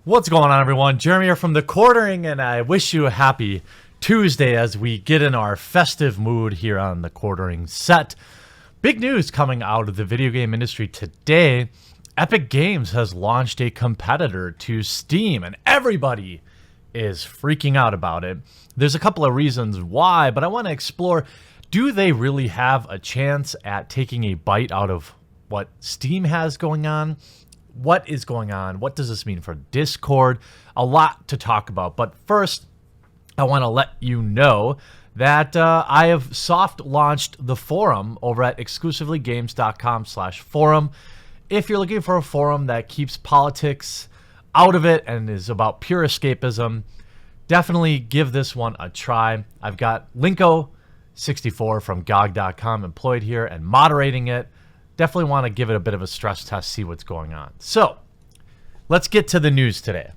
What's going on, everyone? Jeremy here from The Quartering, and I wish you a happy Tuesday as we get in our festive mood here on The Quartering set. Big news coming out of the video game industry today. Epic Games has launched a competitor to Steam, and everybody is freaking out about it. There's a couple of reasons why, but I want to explore, do they really have a chance at taking a bite out of what Steam has going on? What is going on? What does this mean for Discord? A lot to talk about. But first, I want to let you know that I have soft launched the forum over at exclusivelygames.com/forum. If you're looking for a forum that keeps politics out of it and is about pure escapism, definitely give this one a try. I've got Linko64 from GOG.com employed here and moderating it. Definitely want to give it a bit of a stress test, see what's going on. So, let's get to the news today.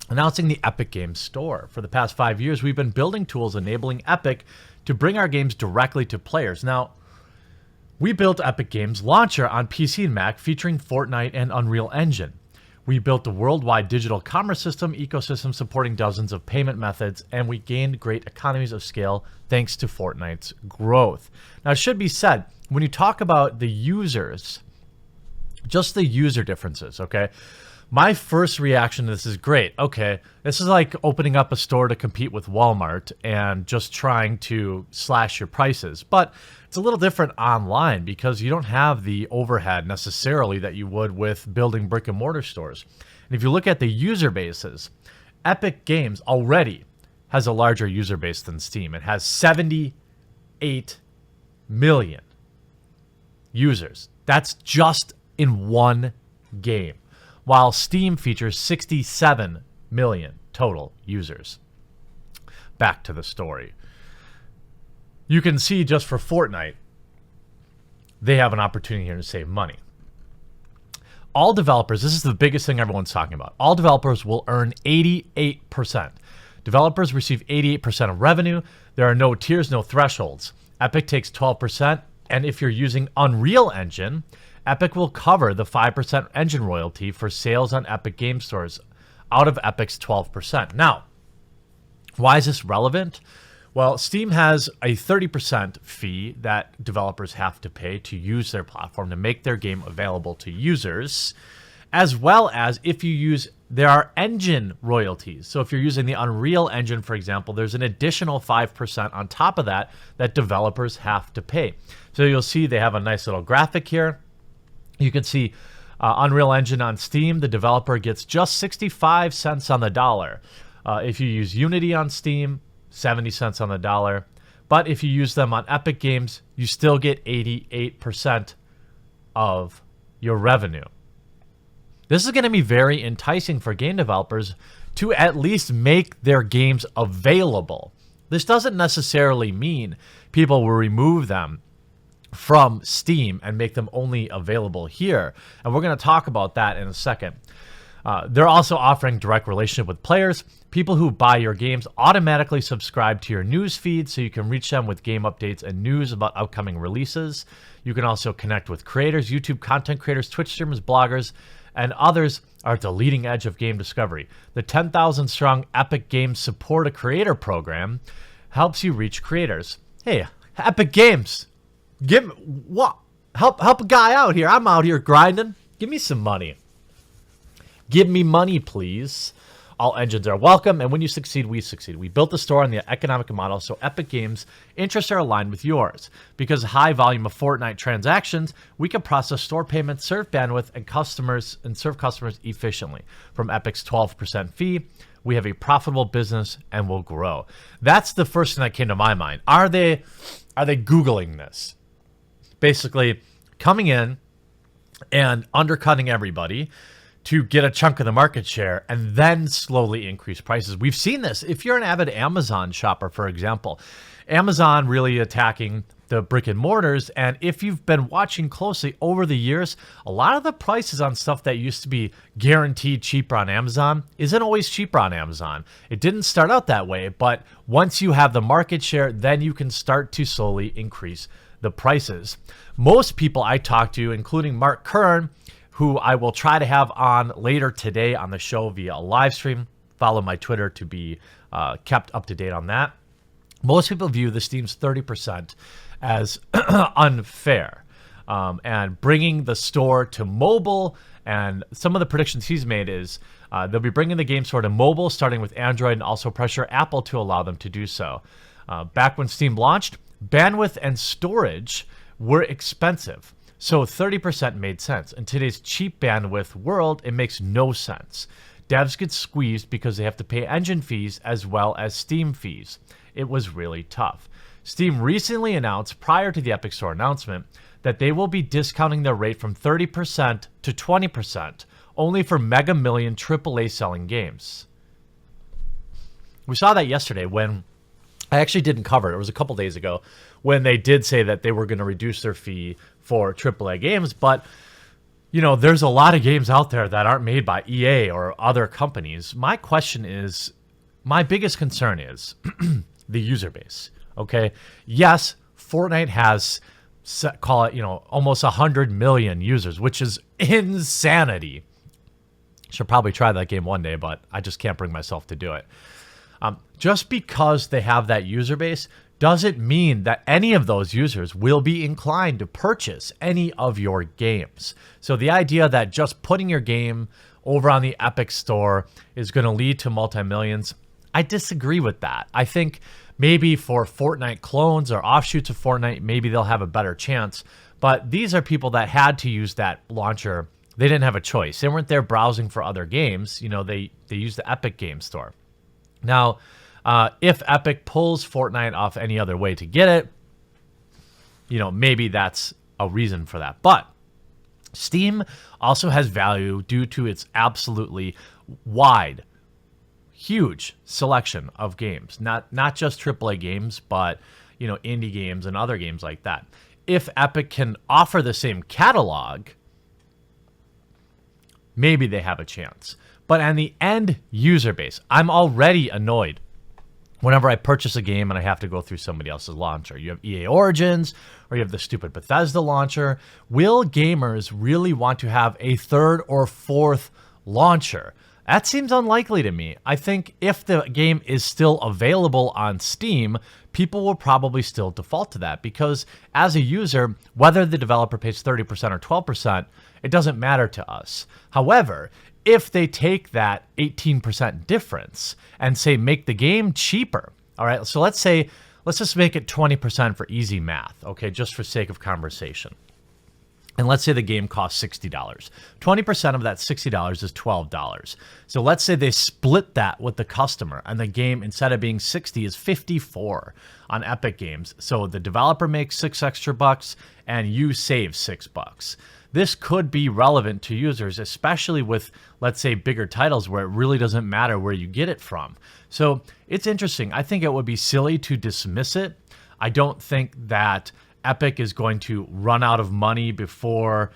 Announcing the Epic Games Store. For the past 5 years, we've been building tools enabling Epic to bring our games directly to players. Now, we built Epic Games Launcher on PC and Mac featuring Fortnite and Unreal Engine. We built a worldwide digital commerce ecosystem supporting dozens of payment methods, and we gained great economies of scale thanks to Fortnite's growth. Now, it should be said, when you talk about the users, just the user differences, okay? My first reaction to this is great. Okay, this is like opening up a store to compete with Walmart and just trying to slash your prices. But it's a little different online because you don't have the overhead necessarily that you would with building brick and mortar stores. And if you look at the user bases, Epic Games already has a larger user base than Steam. It has 78 million users. That's just in one game, while Steam features 67 million total users. Back to the story. You can see just for Fortnite, they have an opportunity here to save money. All developers, this is the biggest thing everyone's talking about, all developers will earn 88%. Developers receive 88% of revenue. There are no tiers, no thresholds. Epic takes 12%. And if you're using Unreal Engine, Epic will cover the 5% engine royalty for sales on Epic Game Stores out of Epic's 12%. Now, why is this relevant? Well, Steam has a 30% fee that developers have to pay to use their platform to make their game available to users, as well as if you use, there are engine royalties. So if you're using the Unreal Engine, for example, there's an additional 5% on top of that that developers have to pay. So you'll see they have a nice little graphic here. You can see Unreal Engine on Steam, the developer gets just 65 cents on the dollar. If you use Unity on Steam, 70 cents on the dollar. But if you use them on Epic Games, you still get 88% of your revenue. This is going to be very enticing for game developers to at least make their games available. This doesn't necessarily mean people will remove them from Steam and make them only available here. And we're going to talk about that in a second. They're also offering direct relationship with players. People who buy your games automatically subscribe to your news feed so you can reach them with game updates and news about upcoming releases. You can also connect with creators, YouTube content creators, Twitch streamers, bloggers, and others are at the leading edge of game discovery. The 10,000 strong Epic Games Support a Creator program helps you reach creators. Hey, Epic Games, give me what? Help a guy out here. I'm out here grinding. Give me some money. Give me money, please. All engines are welcome, and when you succeed, we succeed. We built the store on the economic model so Epic Games' interests are aligned with yours. Because of high volume of Fortnite transactions, we can process store payments, serve bandwidth, and serve customers efficiently. From Epic's 12% fee, we have a profitable business and will grow. That's the first thing that came to my mind. Are they Googling this? Basically, coming in and undercutting everybody to get a chunk of the market share and then slowly increase prices. We've seen this. If you're an avid Amazon shopper, for example, Amazon really attacking the brick and mortars. And if you've been watching closely over the years, a lot of the prices on stuff that used to be guaranteed cheaper on Amazon isn't always cheaper on Amazon. It didn't start out that way, but once you have the market share, then you can start to slowly increase the prices. Most people I talk to, including Mark Kern, who I will try to have on later today on the show via a live stream. Follow my Twitter to be kept up to date on that. Most people view the Steam's 30% as unfair. And bringing the store to mobile, and some of the predictions he's made is they'll be bringing the game store to mobile, starting with Android, and also pressure Apple to allow them to do so. Back when Steam launched, bandwidth and storage were expensive, so 30% made sense. In today's cheap bandwidth world, it makes no sense. Devs get squeezed because they have to pay engine fees as well as Steam fees. It was really tough. Steam recently announced, prior to the Epic Store announcement, that they will be discounting their rate from 30% to 20%, only for Mega Million AAA selling games. We saw that yesterday when I actually didn't cover it. It was a couple days ago when they did say that they were going to reduce their fee for AAA games. But, you know, there's a lot of games out there that aren't made by EA or other companies. My question is, my biggest concern is the user base. Okay. Yes, Fortnite has, call it, almost 100 million users, which is insanity. Should probably try that game one day, but I just can't bring myself to do it. Just because they have that user base doesn't mean that any of those users will be inclined to purchase any of your games. So the idea that just putting your game over on the Epic Store is going to lead to multi-millions, I disagree with that. I think maybe for Fortnite clones or offshoots of Fortnite, maybe they'll have a better chance. But these are people that had to use that launcher. They didn't have a choice. They weren't there browsing for other games. They used the Epic Game Store. Now, if Epic pulls Fortnite off any other way to get it, maybe that's a reason for that. But Steam also has value due to its absolutely wide, huge selection of games. Not just AAA games, but indie games and other games like that. If Epic can offer the same catalog, maybe they have a chance. But on the end user base, I'm already annoyed whenever I purchase a game and I have to go through somebody else's launcher. You have EA Origins, or you have the stupid Bethesda launcher. Will gamers really want to have a third or fourth launcher? That seems unlikely to me. I think if the game is still available on Steam, people will probably still default to that, because as a user, whether the developer pays 30% or 12%, it doesn't matter to us. However, if they take that 18% difference and say make the game cheaper, all right, so let's just make it 20% for easy math, okay, just for sake of conversation. And let's say the game costs $60. 20% of that $60 is $12. So let's say they split that with the customer, and the game, instead of being 60, is 54 on Epic Games. So the developer makes $6 extra, and you save $6. This could be relevant to users, especially with, let's say, bigger titles where it really doesn't matter where you get it from. So it's interesting. I think it would be silly to dismiss it. I don't think that Epic is going to run out of money before,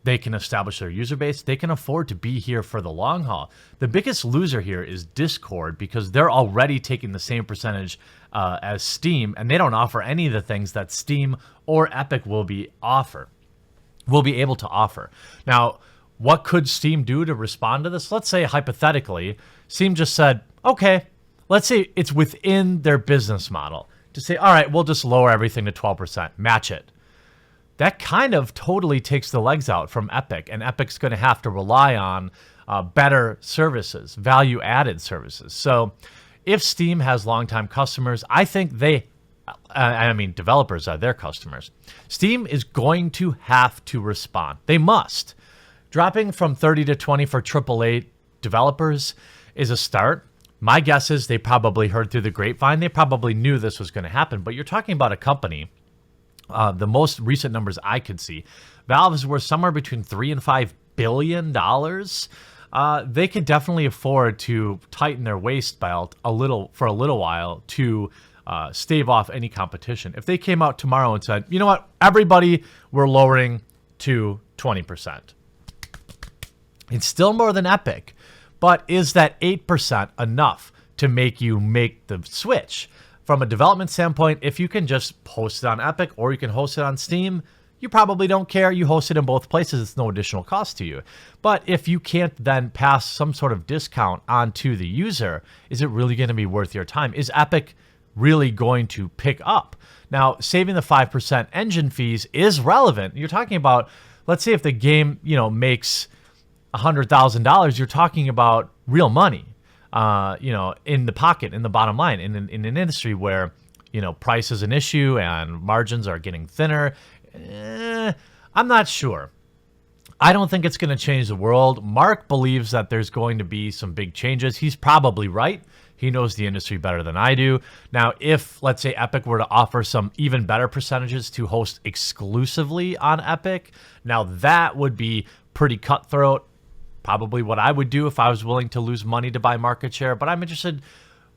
they can establish their user base. They can afford to be here for the long haul. The biggest loser here is Discord, because they're already taking the same percentage as Steam, and they don't offer any of the things that Steam or Epic will be able to offer. Now, what could Steam do to respond to this? Let's say, hypothetically, Steam just said, okay, let's say it's within their business model to say, all right, we'll just lower everything to 12%, match it. That kind of totally takes the legs out from Epic, and Epic's going to have to rely on better services, value-added services. So if Steam has longtime customers, I think developers are their customers. Steam is going to have to respond. They must. Dropping from 30 to 20 for AAA developers is a start. My guess is they probably heard through the grapevine. They probably knew this was going to happen, but you're talking about a company. The most recent numbers I could see, Valve is worth somewhere between $3 and $5 billion. They could definitely afford to tighten their waist belt for a little while to stave off any competition. If they came out tomorrow and said, you know what, everybody, we're lowering to 20%. It's still more than Epic, but is that 8% enough to make you make the switch? From a development standpoint, if you can just host it on Epic or you can host it on Steam, you probably don't care. You host it in both places. It's no additional cost to you. But if you can't then pass some sort of discount on to the user, is it really going to be worth your time? Is Epic really going to pick up? Now, saving the 5% engine fees is relevant. You're talking about, let's say if the game, makes $100,000, you're talking about real money, in the pocket, in the bottom line, in an industry where, price is an issue and margins are getting thinner. I'm not sure. I don't think it's going to change the world. Mark believes that there's going to be some big changes. He's probably right. He knows the industry better than I do. Now, if, let's say, Epic were to offer some even better percentages to host exclusively on Epic, now that would be pretty cutthroat. Probably what I would do if I was willing to lose money to buy market share. But I'm interested.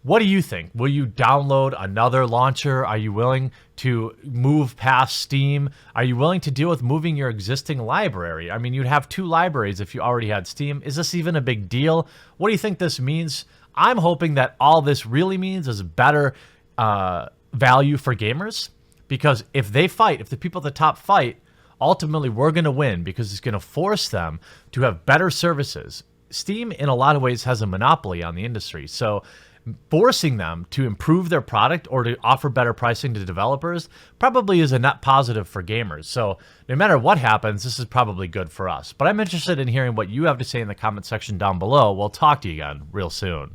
What do you think? Will you download another launcher? Are you willing to move past Steam? Are you willing to deal with moving your existing library? I mean, you'd have 2 libraries if you already had Steam. Is this even a big deal? What do you think this means? I'm hoping that all this really means is better value for gamers. Because if they fight, if the people at the top fight, ultimately we're going to win because it's going to force them to have better services. Steam, in a lot of ways, has a monopoly on the industry. So forcing them to improve their product or to offer better pricing to developers probably is a net positive for gamers. So no matter what happens, this is probably good for us. But I'm interested in hearing what you have to say in the comment section down below. We'll talk to you again real soon.